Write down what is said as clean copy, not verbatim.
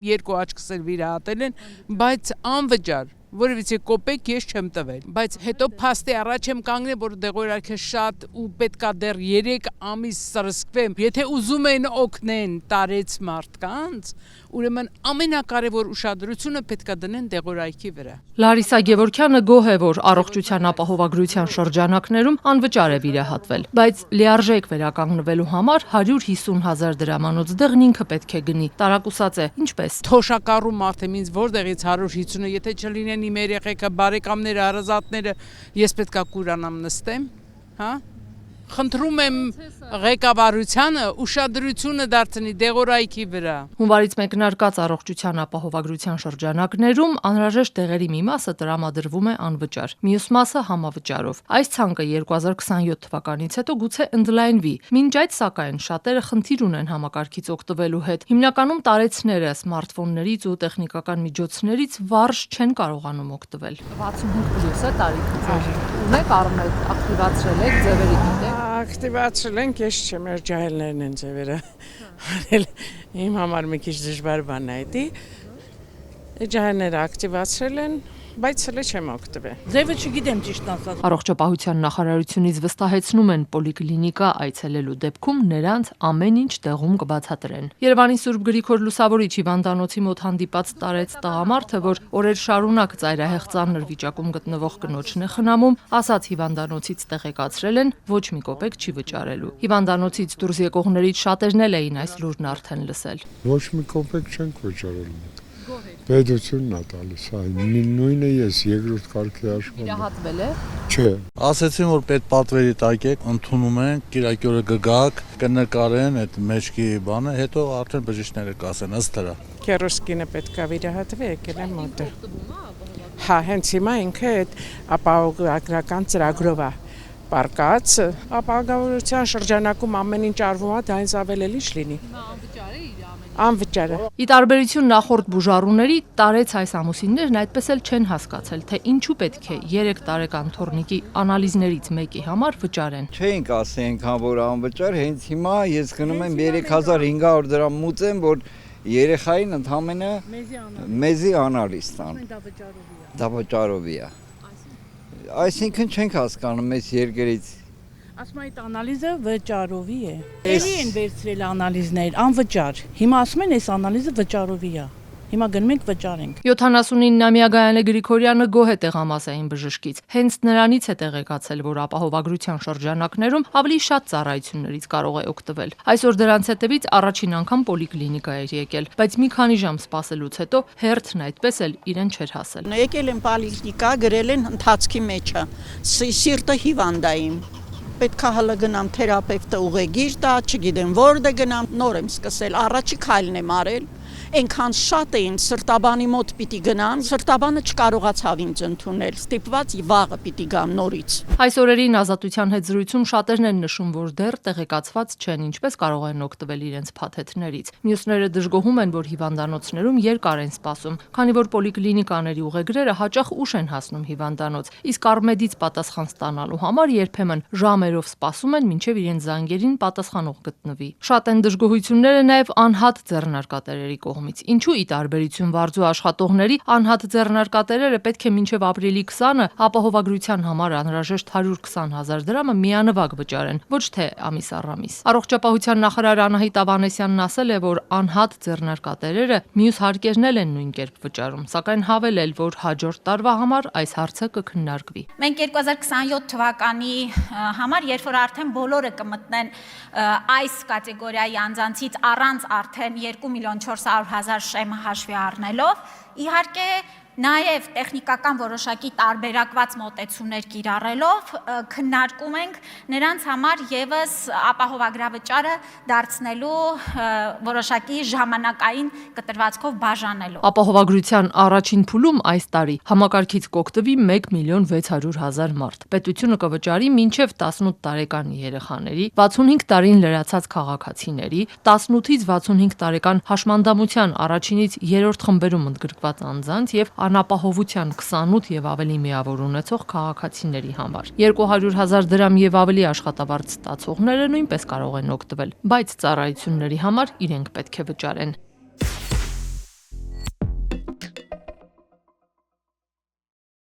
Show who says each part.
Speaker 1: Երկու աչքս էլ վիրահատել են, բայց անվճար, որովհետեւ կոպեկ ես չեմ տվել, բայց հետո փաստի առաջ եմ կանգնել, որ դեղորայքը շատ ու պետքա դեռ 3 ամիս սրսկվեմ, եթե ուզում են օգնեն տարեց մարդկանց, ուրեմն ամենակարևոր ուշադրությունը պետքա դնեն դեղորայքի վրա։
Speaker 2: Լարիսա Գևորգյանը գոհ է, որ առողջության ապահովագրության շրջանակներում անվճար է վիրահատվել, բայց լիարժեք վերականգնվելու համար 150,000 դրամանոց դեղն ինքը պետք է գնի։ Տարակուսած է, ինչպես։
Speaker 1: Թոշակառու մարդ եմ, ինձ որտեղից 150-ը, եթե չլինեն իմ երեխեքը, բարեկամները, հարազատները, ես պետքա կուրանամ նստեմ, հա։ Խնդրում եմ ղեկավարությանը ուշադրությունը դարձնի դեղորայքի վրա։
Speaker 2: Հունվարից մեկնարկած առողջության ապահովագրության շրջանակներում անհրաժեշտ դեղերի մի մասը տրամադրվում է անվճար, մյուս մասը համավճարով։ Այս ցանկը 2027 թվականից հետո գուցե ընդլայնվի։ Մինչ այդ, սակայն, շատերը խնդիր ունեն համակարգից օգտվելու հետ։ Հիմնականում տարեցները սմարթֆոններից ու տեխնիկական միջոցներից վարժ չեն կարողանում օգտվել։ 65+ է տարիքը։ Ունեք առնեք, ակտիվացրել եք, ձևերի գիտեք։
Speaker 1: Ակտիվացրել ենք, ես չեմ, մեր ջահելներն են ձևերը արել, իմ համար մի քիչ դժվար բան է դա, ջահելները ակտիվացրել են, բայց հələ չեմ օգտվել։
Speaker 3: Ձևը չգիտեմ ճիշտ ասած։
Speaker 2: Առողջապահության նախարարությունից վստահեցնում են, պոլիկլինիկա այցելելու դեպքում նրանց ամեն ինչ տեղում կբացատրեն։ Երևանի Սուրբ Գրիգոր Լուսավորիչ հիվանդանոցի մոտ հանդիպած տարեց տղամարդը, որ օրեր շարունակ ծայրահեղ ծանր վիճակում գտնվող կնոջն է խնամում, ասաց հիվանդանոցից տեղեկացրել են, ոչ մի կոպեկ չի վճարելու։ Հիվանդանոցից դուրս եկողներից շատերն էլ էին այս լուրն արդեն լսել։
Speaker 4: Ոչ մի կոպեկ չենք վճարել։ Պետությունն է տալիս, նույնը ես երկրորդ կարգի աշխատում։
Speaker 2: Վիրահատվել է։
Speaker 4: Չէ։
Speaker 5: Ասեցին, որ պետպատվերի տակ եք, ընդունում են, կիրակյորը կգաք, կնկարեն այդ մեջքի բանը, հետո արդեն բժիշկները կասեն ըստ դրա։
Speaker 1: Քերոսկինը պետքա վիրահատվի, եկել եմ մոտը։ Հա, հենց հիմա ինքը այդ ապահովագրական ծրագրով է պարկած, ապահովագրության շրջանակում ամեն ինչ արվում է, դա ինձ ավել էլ ինչ լինի։ Անվճար է։
Speaker 2: Ի տարբերություն նախորդ բուժառուների, տարեց այս ամուսիններն այդպես էլ չեն հասկացել, թե ինչու պետք է 3 տարեկան թոռնիկի անալիզներից մեկի համար վճարեն։
Speaker 6: Չէինք ասի այնքան, որ անվճար, հենց հիմա ես գնում եմ 3500 դրամ մուծեմ, որ երեխային ընդամենը մեզի անալիզ տան։ Դա վճարովի է։ Այսինքն չենք հասկանում այս երկրից։
Speaker 3: Ասում այդ անալիզը վճարովի է։ Էլի են վերցրել անալիզներ, անվճար։ Հիմա ասում են այս անալիզը վճարովի է։ Հիմա գնում ենք վճարենք։
Speaker 2: 79-ամյա Գայանե Գրիգորյանը գոհ է տեղամասային բժշկից։ Հենց նրանից է տեղեկացել, որ ապահովագրության շրջանակներում ավելի շատ ծառայություններից կարող է օգտվել։ Այսօր դրանց հետևից առաջին անգամ պոլիկլինիկա էր եկել, բայց մի քանի ժամ սպասելուց հետո հերթն այդպես էլ իրեն չէր հասել։
Speaker 7: Եկել եմ պոլիկլինիկա, գրել են ընթացքի մեջ է։ Սիրտը հիվանդային։ Պետք է հələ գնամ թերապևտը ուղեգիր տա, չգիտեմ որտե գնամ, նոր եմ սկսել, առաջի քայլն եմ արել։ Այնքան շատ էին սրտաբանի մոտ պիտի գնամ, սրտաբանը չկարողացավ ինձ ընդունել, ստիպված վաղը պիտի գամ նորից։
Speaker 2: Այս օրերին Ազատության հետ զրույցում շատերն են նշում, որ դեռ տեղեկացված չեն ինչպես կարող են օգտվել իրենց փաթեթներից։ Մյուսները դժգոհում են, որ հիվանդանոցներում երկար են սպասում, քանի որ պոլիկլինիկաների ուղեգրերը հաճախ ուշ են հասնում հիվանդանոց, իսկ Արմեդից պատասխան ստանալու համար երբեմն ժամերով սպասում են, մինչև իրենց զանգերին պատասխանող գտնվի։ Շատ են դժգոհությունները նաև անհատ ձեռնարկատերերի կողմից։ Ինչու ի տարբերություն վարձու աշխատողների անհատ ձեռնարկատերերը պետք է մինչև ապրիլի 20-ը ապահովագրության համար անհրաժեշտ 120,000 դրամը միանվագ վճարեն, ոչ թե ամիս առ ամիս։ Առողջապահության նախարար Անահիտ Ավանեսյանն ասել է, որ անհատ ձեռնարկատերերը մյուս հարկերն էլ են նույն կերպ վճարում, սակայն հավելել, որ հաջորդ տարվա համար այս հարցը կքննարկվի։
Speaker 8: Մենք 2027 թվականի համար, երբ որ արդեն բոլորը կմտնեն այս կատեգորիայի անձանցից առանց արդեն 2,400,000 շեմը հաշվի առնելով, իհարկե նաև տեխնիկական որոշակի տարբերակված մոտեցումներ կիրառելով քննարկում ենք նրանց համար եւս ապահովագրավճարը դարձնելու որոշակի ժամանակային կտրվածքով բաժանելով։
Speaker 2: Ապահովագրության առաջին փուլում այս տարի համակարգից կօգտվի 1,600,000 մարդ։ Պետությունը կվճարի մինչև 18 տարեկան երեխաների, 65 տարին լրացած քաղաքացիների, 18-ից 65 տարեկան հաշմանդամության առաջինից երրորդ խմբերում ընդգրկված անձանց եւ անապահովության 28 եւ ավելի միավոր ունեցող քաղաքացիների համար։ 200,000 դրամ եւ ավելի աշխատավարձ ստացողները նույնպես կարող են օգտվել, բայց ծառայությունների համար իրենք պետք է վճարեն։